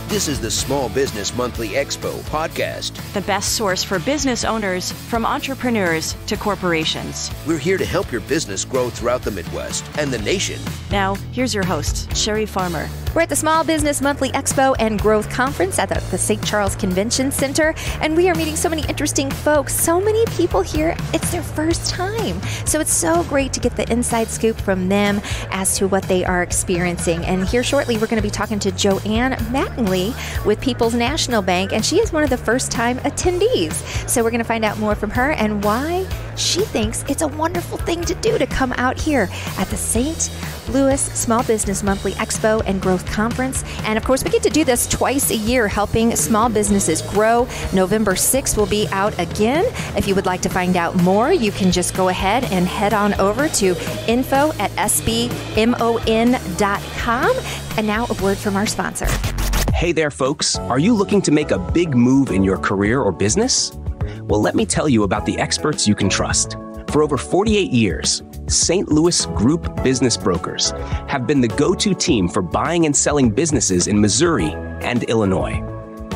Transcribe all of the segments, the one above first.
This is the Small Business Monthly Expo podcast. The best source for business owners, from entrepreneurs to corporations. We're here to help your business grow throughout the Midwest and the nation. Now, here's your host, Sherry Farmer. We're at the Small Business Monthly Expo and Growth Conference at the St. Charles Convention Center, and we are meeting so many interesting folks. So many people here, it's their first time. So it's so great to get the inside scoop from them as to what they are experiencing. And here shortly, we're going to be talking to JoAnn Mattingly with People's National Bank, and she is one of the first-time attendees. So we're going to find out more from her and why she thinks it's a wonderful thing to do to come out here at the St. Louis Small Business Monthly Expo and Growth Conference. And of course, we get to do this twice a year, helping small businesses grow. November 6th will be out again. If you would like to find out more, you can just go ahead and head on over to info@sbmon.com. And now a word from our sponsor. Hey there, folks. Are you looking to make a big move in your career or business? Well, let me tell you about the experts you can trust. For over 48 years, St. Louis Group Business Brokers have been the go-to team for buying and selling businesses in Missouri and Illinois.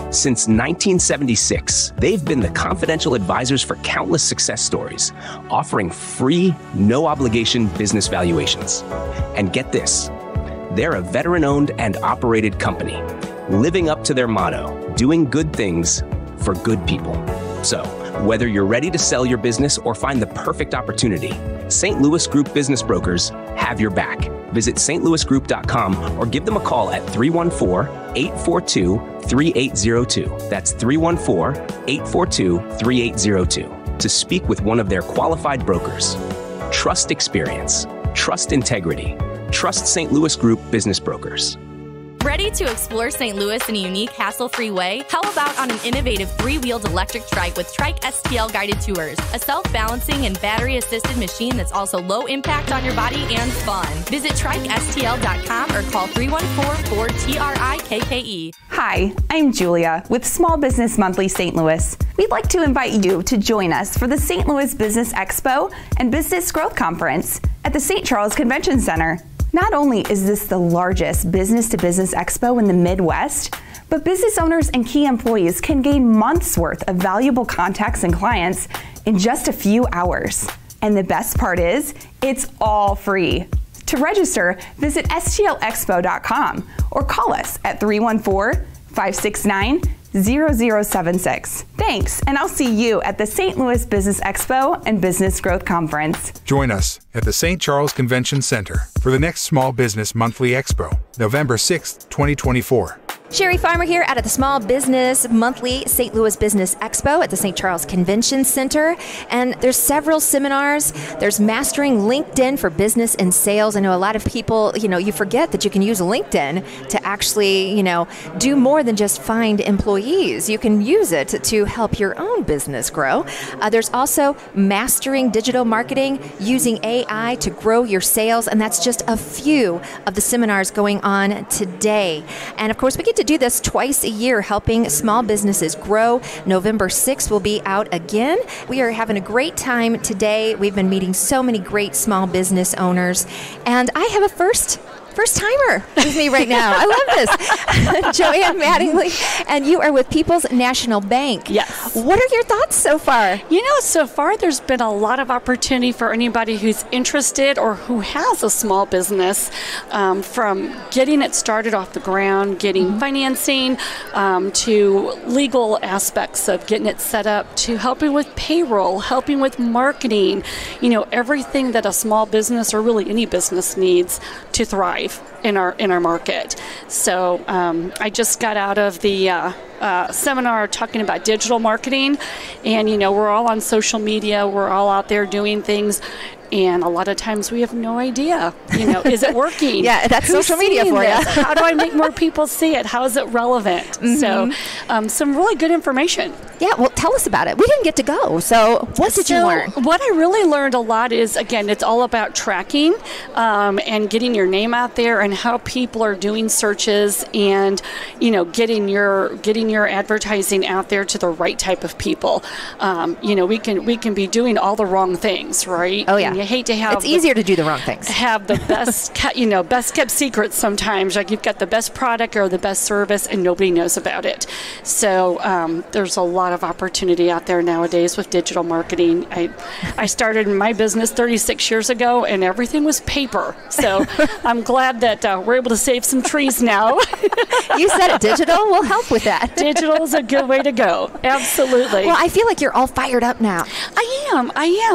Since 1976, they've been the confidential advisors for countless success stories, offering free, no-obligation business valuations. And get this, they're a veteran-owned and operated company, living up to their motto, doing good things for good people. So, whether you're ready to sell your business or find the perfect opportunity, St. Louis Group Business Brokers have your back. Visit stlouisgroup.com or give them a call at 314-842-3802. That's 314-842-3802 to speak with one of their qualified brokers. Trust experience. Trust integrity. Trust St. Louis Group Business Brokers. Ready to explore St. Louis in a unique, hassle-free way? How about on an innovative three-wheeled electric trike with Trike STL guided tours? A self-balancing and battery-assisted machine that's also low impact on your body and fun. Visit TrikeSTL.com or call 314-4TRIKKE. Hi, I'm Julia with Small Business Monthly St. Louis. We'd like to invite you to join us for the St. Louis Business Expo and Business Growth Conference at the St. Charles Convention Center. Not only is this the largest business-to-business expo in the Midwest, but business owners and key employees can gain months' worth of valuable contacts and clients in just a few hours. And the best part is, it's all free. To register, visit stlexpo.com or call us at 314-569-0076. Thanks, and I'll see you at the St. Louis Business Expo and Business Growth Conference. Join us at the St. Charles Convention Center for the next Small Business Monthly Expo, November 6th, 2024. Sherry Farmer here out of the Small Business Monthly St. Louis Business Expo at the St. Charles Convention Center. And there's several seminars. There's Mastering LinkedIn for Business and Sales. I know a lot of people, you forget that you can use LinkedIn to actually, do more than just find employees. You can use it to help your own business grow. There's also Mastering Digital Marketing using AI to grow your sales. And that's just a few of the seminars going on today. And of course, we get to do this twice a year, helping small businesses grow. November 6th will be out again. We are having a great time today. We've been meeting so many great small business owners, and I have a first-timer with me right now. I love this. JoAnn Mattingly, and you are with People's National Bank. Yes. What are your thoughts so far? So far there's been a lot of opportunity for anybody who's interested or who has a small business, from getting it started off the ground, getting financing, to legal aspects of getting it set up, to helping with payroll, helping with marketing, everything that a small business or really any business needs to thrive in our market. So I just got out of the seminar talking about digital marketing, and we're all on social media, we're all out there doing things, and a lot of times we have no idea, is it working? Yeah, that's Who's social media for you. How do I make more people see it? How is it relevant? So some really good information. Yeah, well, tell us about it. We didn't get to go. So what did you learn? What I really learned a lot is, again, it's all about tracking and getting your name out there and how people are doing searches and, getting your advertising out there to the right type of people. We can be doing all the wrong things, right? Oh, yeah. And you hate to have... It's easier to do the wrong things. Have the best, best kept secrets sometimes. Like you've got the best product or the best service and nobody knows about it. So there's a lot of opportunity out there nowadays with digital marketing. I started my business 36 years ago and everything was paper. So I'm glad that we're able to save some trees now. You said it. Digital will help with that. Digital is a good way to go. Absolutely. Well, I feel like you're all fired up now. I am.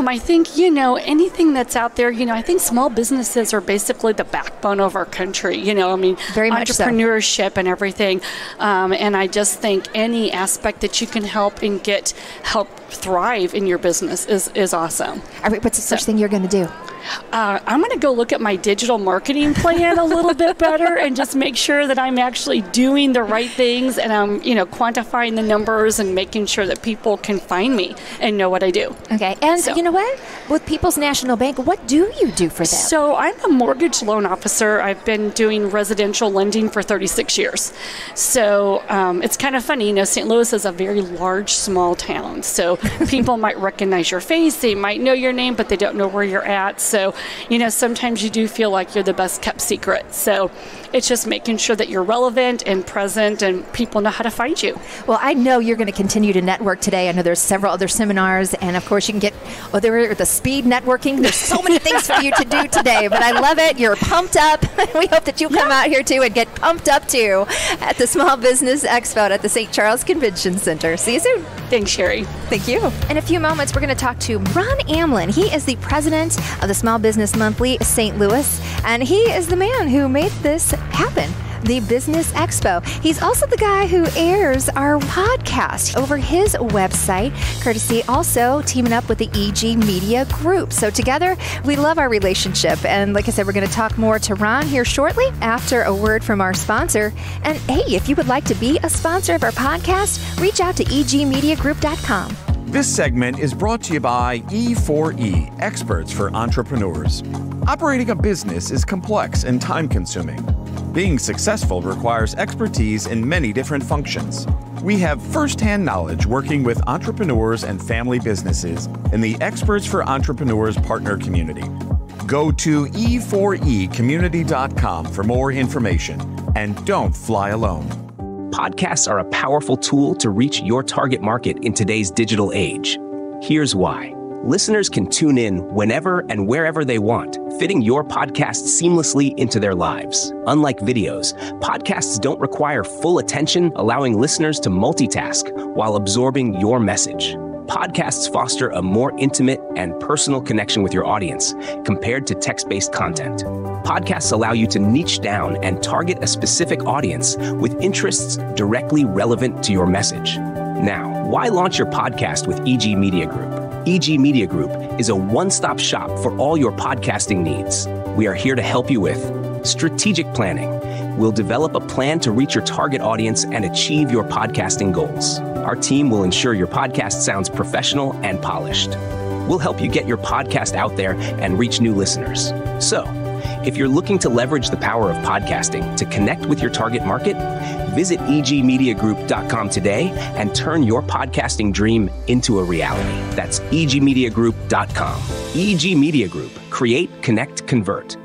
I think, anything that's out there, I think small businesses are basically the backbone of our country. Very much so. Entrepreneurship and everything. And I just think any aspect that you can help and help thrive in your business is awesome. All right, what's the first thing you're going to do? I'm going to go look at my digital marketing plan a little bit better and just make sure that I'm actually doing the right things and I'm, quantifying the numbers and making sure that people can find me and know what I do. Okay. And you know what? With People's National Bank, what do you do for them? So I'm a mortgage loan officer. I've been doing residential lending for 36 years. So it's kind of funny. St. Louis is a very large, small town. So people might recognize your face. They might know your name, but they don't know where you're at. So, sometimes you do feel like you're the best kept secret. So it's just making sure that you're relevant and present and people know how to find you. Well, I know you're going to continue to network today. I know there's several other seminars, and of course you can get the speed networking. There's so many things for you to do today, but I love it. You're pumped up. We hope that you come out here too and get pumped up too at the Small Business Expo at the St. Charles Convention Center. See you soon. Thanks, Sherry. Thank you. In a few moments, we're going to talk to Ron Amlin. He is the president of the Small Business Monthly St. Louis, and he is the man who made this happen, the Business Expo. He's also the guy who airs our podcast over his website, courtesy also teaming up with the EG Media Group. So together, we love our relationship. And like I said, we're going to talk more to Ron here shortly after a word from our sponsor. And hey, if you would like to be a sponsor of our podcast, reach out to egmediagroup.com. This segment is brought to you by E4E, experts for entrepreneurs. Operating a business is complex and time-consuming. Being successful requires expertise in many different functions. We have first-hand knowledge working with entrepreneurs and family businesses in the Experts for Entrepreneurs partner community. Go to e4ecommunity.com for more information, and don't fly alone. Podcasts are a powerful tool to reach your target market in today's digital age. Here's why. Listeners can tune in whenever and wherever they want, fitting your podcast seamlessly into their lives. Unlike videos, podcasts don't require full attention, allowing listeners to multitask while absorbing your message. Podcasts foster a more intimate and personal connection with your audience compared to text-based content. Podcasts allow you to niche down and target a specific audience with interests directly relevant to your message. Now, why launch your podcast with EG Media Group? EG Media Group is a one-stop shop for all your podcasting needs. We are here to help you with strategic planning. We'll develop a plan to reach your target audience and achieve your podcasting goals. Our team will ensure your podcast sounds professional and polished. We'll help you get your podcast out there and reach new listeners. So, if you're looking to leverage the power of podcasting to connect with your target market, visit egmediagroup.com today and turn your podcasting dream into a reality. That's egmediagroup.com. EG Media Group. Create, connect, convert.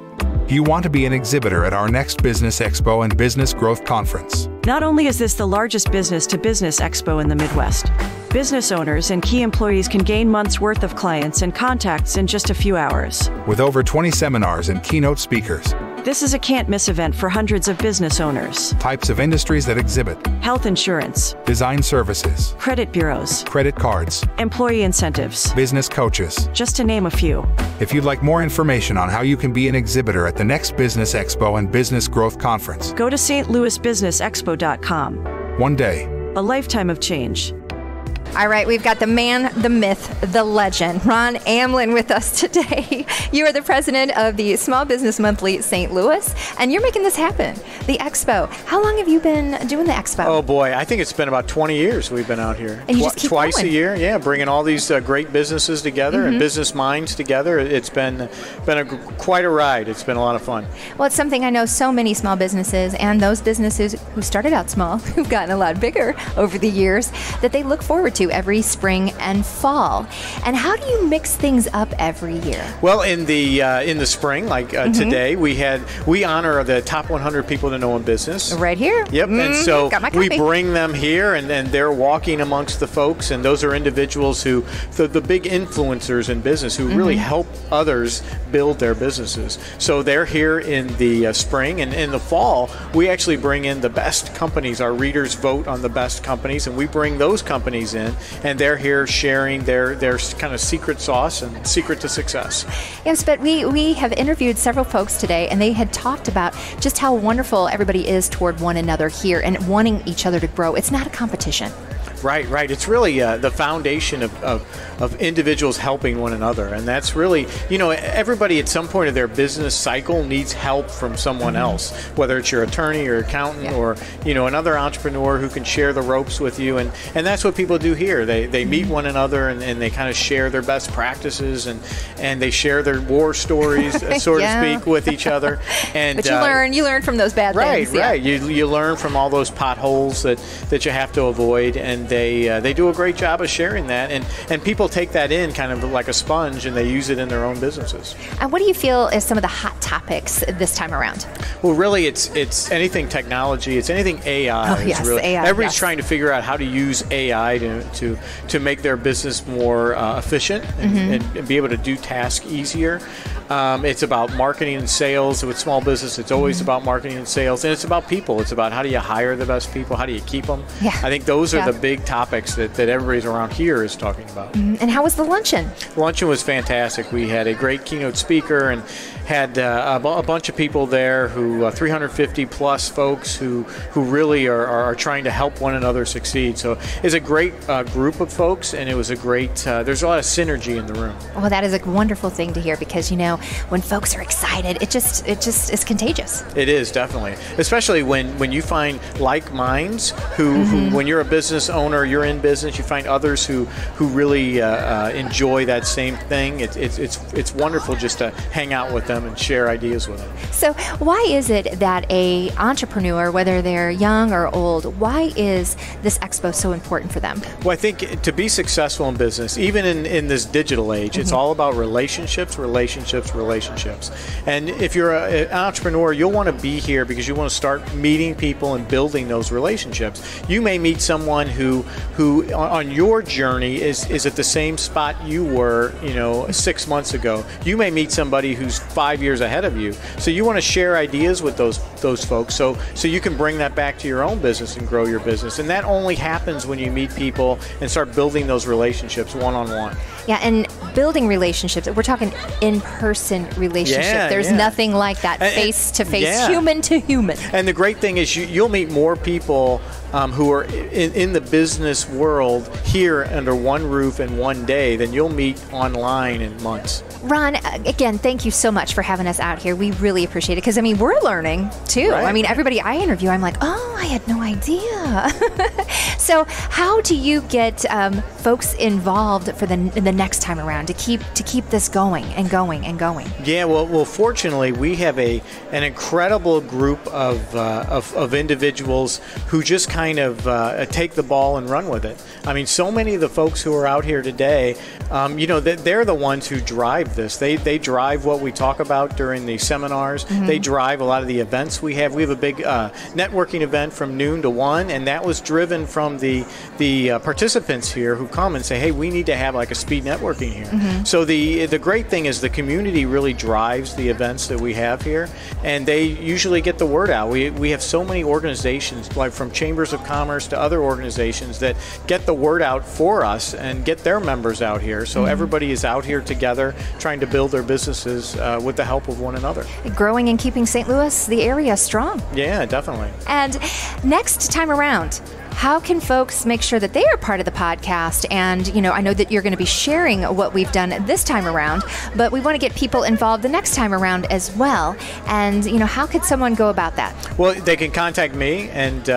Do you want to be an exhibitor at our next Business Expo and Business Growth Conference? Not only is this the largest business-to-business expo in the Midwest, business owners and key employees can gain months' worth of clients and contacts in just a few hours. With over 20 seminars and keynote speakers. This is a can't-miss event for hundreds of business owners. Types of industries that exhibit. Health insurance. Design services. Credit bureaus. Credit cards. Employee incentives. Business coaches. Just to name a few. If you'd like more information on how you can be an exhibitor at the next Business Expo and Business Growth Conference, go to stlouisbusinessexpo.com. One day. A lifetime of change. All right, we've got the man, the myth, the legend, Ron Amlin with us today. You are the president of the Small Business Monthly St. Louis, and you're making this happen, the Expo. How long have you been doing the Expo? Oh boy, I think it's been about 20 years we've been out here. And you just keep Twice going. a year, yeah, bringing all these great businesses together and business minds together. It's been quite a ride. It's been a lot of fun. Well, it's something I know so many small businesses and those businesses who started out small, who've gotten a lot bigger over the years, that they look forward to every spring and fall. And how do you mix things up every year? Well, in the spring, like today, we honor the top 100 people to know in business. Right here. Yep, and so got my we copy. bring them here, and they're walking amongst the folks, and those are individuals who, the big influencers in business who really help others build their businesses. So they're here in the spring, and in the fall, we actually bring in the best companies. Our readers vote on the best companies, and we bring those companies in, and they're here sharing their kind of secret sauce and secret to success. Yes, but we have interviewed several folks today, and they had talked about just how wonderful everybody is toward one another here and wanting each other to grow. It's not a competition. Right. It's really the foundation of individuals helping one another. And that's really, everybody at some point of their business cycle needs help from someone else, whether it's your attorney or accountant or, another entrepreneur who can share the ropes with you. And that's what people do here. They meet one another and they kind of share their best practices and they share their war stories, so to speak, with each other. And but you learn from those bad things. Right. You learn from all those potholes that you have to avoid, and they do a great job of sharing that, and people take that in kind of like a sponge, and they use it in their own businesses. And what do you feel is some of the hot topics this time around? Well, really, it's anything technology, it's anything AI. Oh, yes, AI. Everybody's trying to figure out how to use AI to make their business more efficient and be able to do tasks easier. It's about marketing and sales. With small business, it's always about marketing and sales, and it's about people. It's about how do you hire the best people, how do you keep them. Yeah. I think those are the big topics that everybody's around here is talking about. And how was the luncheon? Luncheon was fantastic. We had a great keynote speaker and had a bunch of people there who 350 plus folks who really are trying to help one another succeed. So it's a great group of folks, and it was a great, there's a lot of synergy in the room. Well, that is a wonderful thing to hear, because when folks are excited, it just is contagious. It is, definitely, especially when you find like minds who when you're a business owner, you're in business, you find others who really enjoy that same thing. It's wonderful just to hang out with them and share ideas with them. So why is it that a entrepreneur, whether they're young or old, why is this expo so important for them? Well, I think to be successful in business, even in this digital age, it's all about relationships. And if you're an entrepreneur, you'll want to be here because you want to start meeting people and building those relationships. You may meet someone who on your journey is at the same spot you were, 6 months ago. You may meet somebody who's 5 years ahead of you. So you want to share ideas with those folks so you can bring that back to your own business and grow your business. And that only happens when you meet people and start building those relationships one-on-one. Yeah, and building relationships, we're talking in-person relationships. There's nothing like that, face-to-face, human-to-human. And the great thing is you'll meet more people who are in the business world here under one roof in one day than you'll meet online in months. Ron, again, thank you so much for having us out here. We really appreciate it, because, we're learning, too. Right. Everybody I interview, I'm like, oh, I had no idea. So how do you get folks involved for the next time around to keep this going and going and going? Yeah, well, fortunately, we have an incredible group of individuals who just kind of take the ball and run with it. So many of the folks who are out here today, they're the ones who drive this. They drive what we talk about during the seminars. They drive a lot of the events we have. We have a big networking event from noon to 1, and that was driven from the participants here who come and say, hey, we need to have like a speed networking here. So the great thing is the community really drives the events that we have here, and they usually get the word out. We have so many organizations, like from chambers of commerce to other organizations, that get the word out for us and get their members out here. So everybody is out here together trying to build their businesses with the help of one another. Growing and keeping St. Louis, the area, strong. Yeah, definitely. And next time around, how can folks make sure that they are part of the podcast? And, I know that you're going to be sharing what we've done this time around, but we want to get people involved the next time around as well. And, how could someone go about that? Well, they can contact me and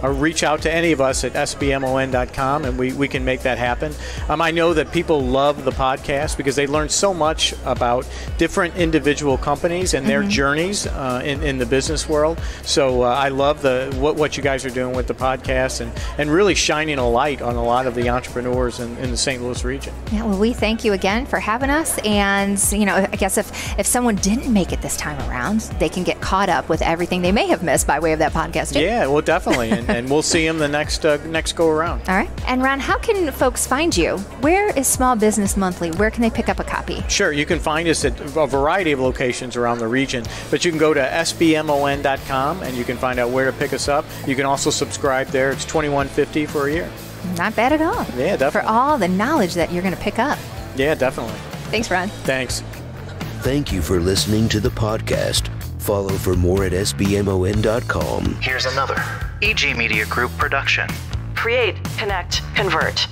or reach out to any of us at sbmon.com, and we can make that happen. I know that people love the podcast because they learn so much about different individual companies and their journeys in the business world. So I love what you guys are doing with the podcast and really shining a light on a lot of the entrepreneurs in the St. Louis region. Yeah, well, we thank you again for having us. And, I guess if someone didn't make it this time around, they can get caught up with everything they may have missed by way of that podcast too. Yeah, well, definitely. and we'll see them the next go around. All right. And Ron, how can folks find you? Where is Small Business Monthly? Where can they pick up a copy? Sure. You can find us at a variety of locations around the region, but you can go to sbmon.com and you can find out where to pick us up. You can also subscribe there. It's $21.50 for a year. Not bad at all. Yeah, definitely. For all the knowledge that you're going to pick up. Yeah, definitely. Thanks, Ron. Thanks. Thank you for listening to the podcast. Follow for more at sbmon.com. Here's another EG Media Group production. Create, connect, convert.